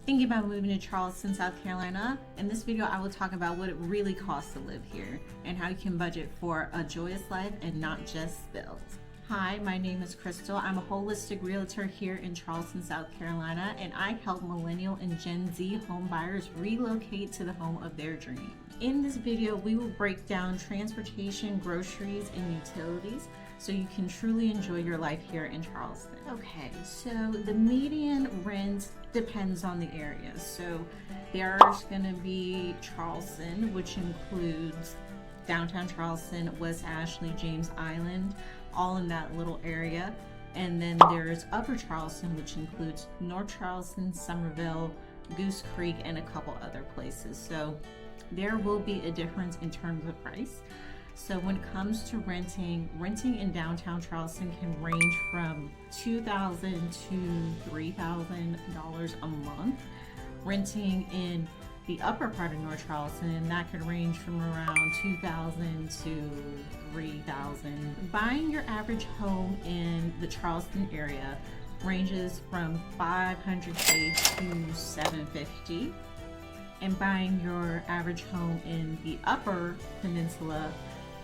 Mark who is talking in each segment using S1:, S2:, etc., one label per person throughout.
S1: Thinking about moving to Charleston, South Carolina? In this video, I will talk about what it really costs to live here and how you can budget for a joyous life and not just bills. Hi, my name is Crystal. I'm a holistic realtor here in Charleston, South Carolina, and I help millennial and Gen Z home buyers relocate to the home of their dreams. In this video, we will break down transportation, groceries, and utilities so you can truly enjoy your life here in Charleston. Okay, so the median rent depends on the area. So there's gonna be Charleston, which includes downtown Charleston, West Ashley, James Island, all in that little area. And then there's Upper Charleston, which includes North Charleston, Somerville, Goose Creek, and a couple other places. So there will be a difference in terms of price. So when it comes to renting in downtown Charleston can range from $2,000 to $3,000 a month. Renting in the upper part of North Charleston, that could range from around $2,000 to $3,000. Buying your average home in the Charleston area ranges from $500K to $750. And buying your average home in the upper peninsula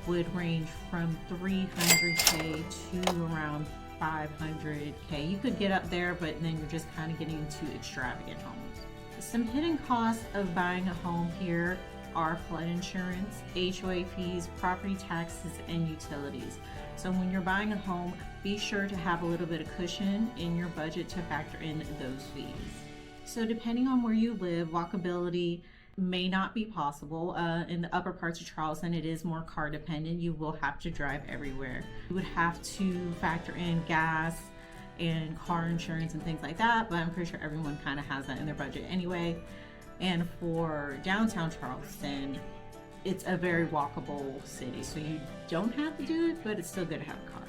S1: would range from $300K to around $500K. You could get up there, but then you're just kind of getting into extravagant homes. Some hidden costs of buying a home here are flood insurance, HOA fees, property taxes, and utilities. So when you're buying a home, be sure to have a little bit of cushion in your budget to factor in those fees. So depending on where you live, walkability may not be possible. In the upper parts of Charleston, it is more car dependent. You will have to drive everywhere. You would have to factor in gas and car insurance and things like that, but I'm pretty sure everyone kind of has that in their budget anyway. And for downtown Charleston, it's a very walkable city, so you don't have to do it, but it's still good to have a car.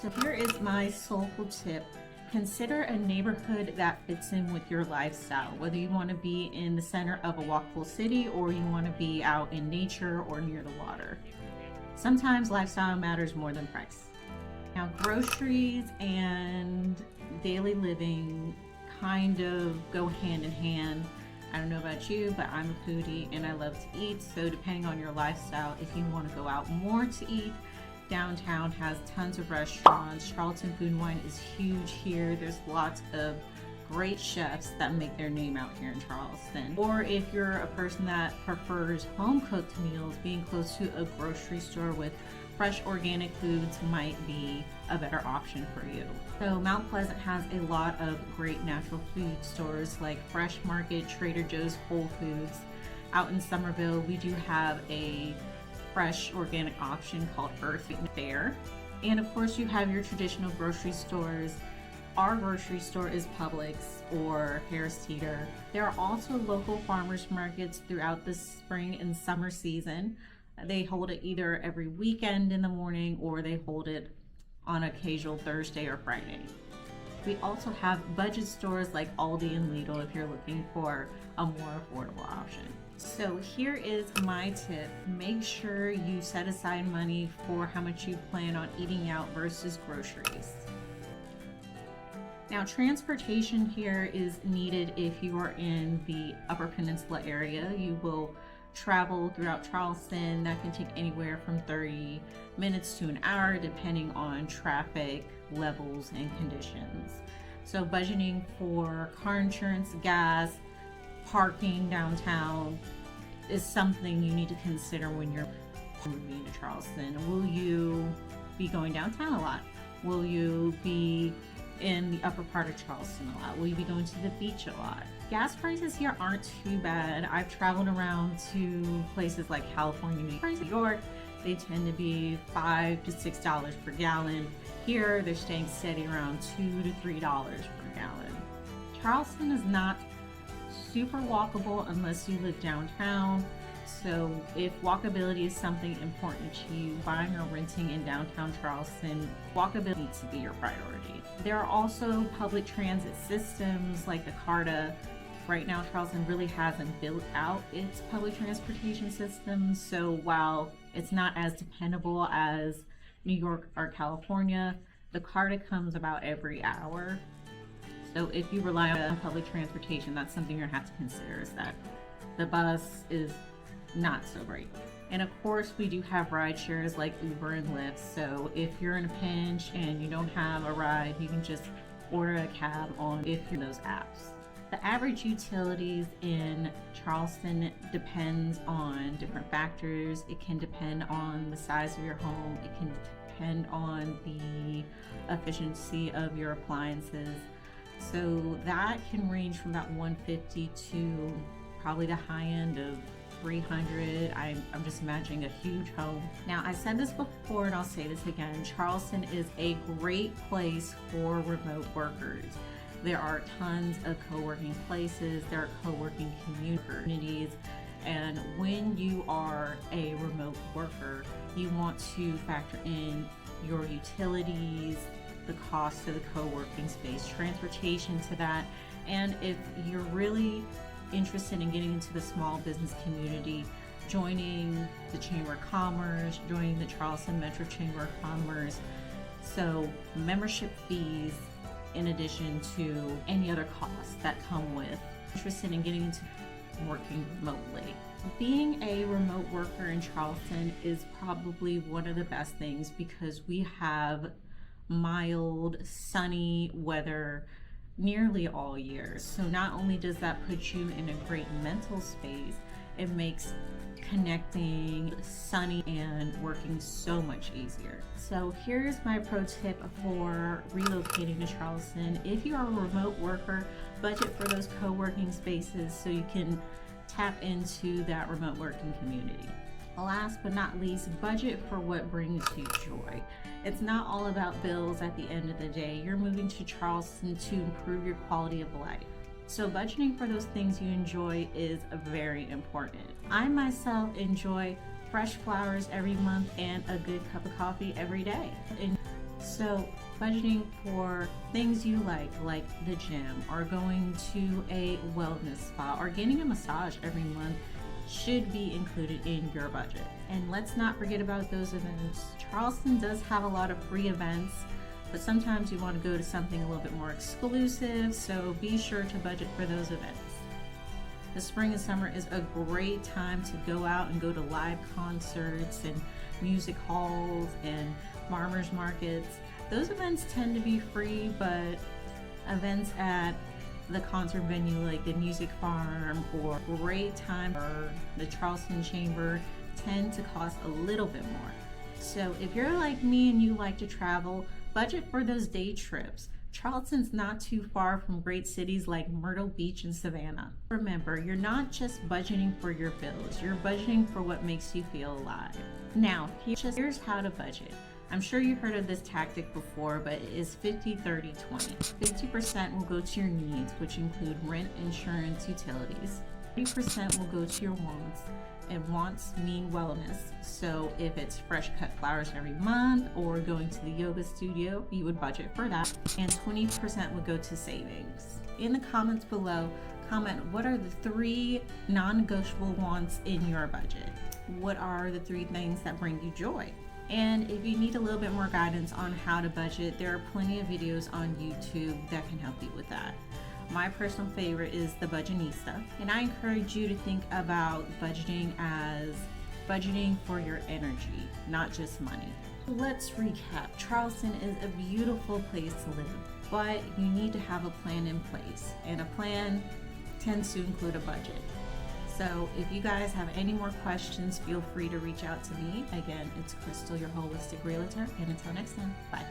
S1: So here is my soulful tip. Consider a neighborhood that fits in with your lifestyle, whether you want to be in the center of a walkable city or you want to be out in nature or near the water. Sometimes lifestyle matters more than price. Now, groceries and daily living kind of go hand in hand. I don't know about you, but I'm a foodie and I love to eat. So depending on your lifestyle, if you want to go out more to eat, downtown has tons of restaurants. Charleston Food and Wine is huge here. There's lots of great chefs that make their name out here in Charleston. Or if you're a person that prefers home cooked meals, being close to a grocery store with fresh organic foods might be a better option for you. So Mount Pleasant has a lot of great natural food stores like Fresh Market, Trader Joe's, Whole Foods. Out in Somerville, we do have a fresh organic option called Earth Fair. And of course you have your traditional grocery stores. Our grocery store is Publix or Harris Teeter. There are also local farmers markets throughout the spring and summer season. They hold it either every weekend in the morning or they hold it on occasional Thursday or Friday. We also have budget stores like Aldi and Lidl if you're looking for a more affordable option. So here is my tip. Make sure you set aside money for how much you plan on eating out versus groceries. Now, transportation here is needed if you are in the Upper Peninsula area. You will travel throughout Charleston. That can take anywhere from 30 minutes to an hour depending on traffic levels and conditions. So budgeting for car insurance, gas, parking downtown is something you need to consider when you're moving to Charleston. Will you be going downtown a lot? Will you be in the upper part of Charleston a lot? Will you be going to the beach a lot? Gas prices here aren't too bad. I've traveled around to places like California, New York. They tend to be $5 to $6 per gallon. Here, they're staying steady around $2 to $3 per gallon. Charleston is not super walkable unless you live downtown. So if walkability is something important to you, buying or renting in downtown Charleston, walkability needs to be your priority. There are also public transit systems like the CARTA. Right now, Charleston really hasn't built out its public transportation system. So while it's not as dependable as New York or California, the CARTA comes about every hour. So if you rely on public transportation, that's something you have to consider, is that the bus is not so great. And of course, we do have ride shares like Uber and Lyft. So if you're in a pinch and you don't have a ride, you can just order a cab on those apps. The average utilities in Charleston depends on different factors. It can depend on the size of your home. It can depend on the efficiency of your appliances. So that can range from about $150 to probably the high end of $300. I'm just imagining a huge home. Now, I said this before and I'll say this again. Charleston is a great place for remote workers. There are tons of co-working places, there are co-working communities, and when you are a remote worker, you want to factor in your utilities, the cost of the co-working space, transportation to that, and if you're really interested in getting into the small business community, joining the Chamber of Commerce, joining the Charleston Metro Chamber of Commerce. So membership fees, in addition to any other costs that come with interested in getting into working remotely. Being a remote worker in Charleston is probably one of the best things because we have mild, sunny weather nearly all year. So not only does that put you in a great mental space, it makes connecting, sunny, and working so much easier. So here's my pro tip for relocating to Charleston. If you are a remote worker, budget for those co-working spaces so you can tap into that remote working community. Last but not least, budget for what brings you joy. It's not all about bills at the end of the day. You're moving to Charleston to improve your quality of life. So budgeting for those things you enjoy is very important. I myself enjoy fresh flowers every month and a good cup of coffee every day. And so budgeting for things you like the gym, or going to a wellness spa, or getting a massage every month should be included in your budget. And let's not forget about those events. Charleston does have a lot of free events, but sometimes you want to go to something a little bit more exclusive, so be sure to budget for those events. The spring and summer is a great time to go out and go to live concerts and music halls and farmers markets. Those events tend to be free, but events at the concert venue like the Music Farm or Great Time or the Charleston Chamber tend to cost a little bit more. So if you're like me and you like to travel, budget for those day trips. Charleston's not too far from great cities like Myrtle Beach and Savannah. Remember, you're not just budgeting for your bills, you're budgeting for what makes you feel alive. Now, here's how to budget. I'm sure you've heard of this tactic before, but it is 50-30-20. 50% will go to your needs, which include rent, insurance, utilities. 30% will go to your wants, and wants mean wellness. So if it's fresh cut flowers every month or going to the yoga studio, you would budget for that. And 20% would go to savings. In the comments below, comment what are the 3 non-negotiable wants in your budget? What are the 3 things that bring you joy? And if you need a little bit more guidance on how to budget, there are plenty of videos on YouTube that can help you with that. My personal favorite is the Budgetista, and I encourage you to think about budgeting as budgeting for your energy, not just money. Let's recap. Charleston is a beautiful place to live, but you need to have a plan in place, and a plan tends to include a budget. So if you guys have any more questions, feel free to reach out to me. Again, it's Crystal, your holistic realtor, and until next time, bye.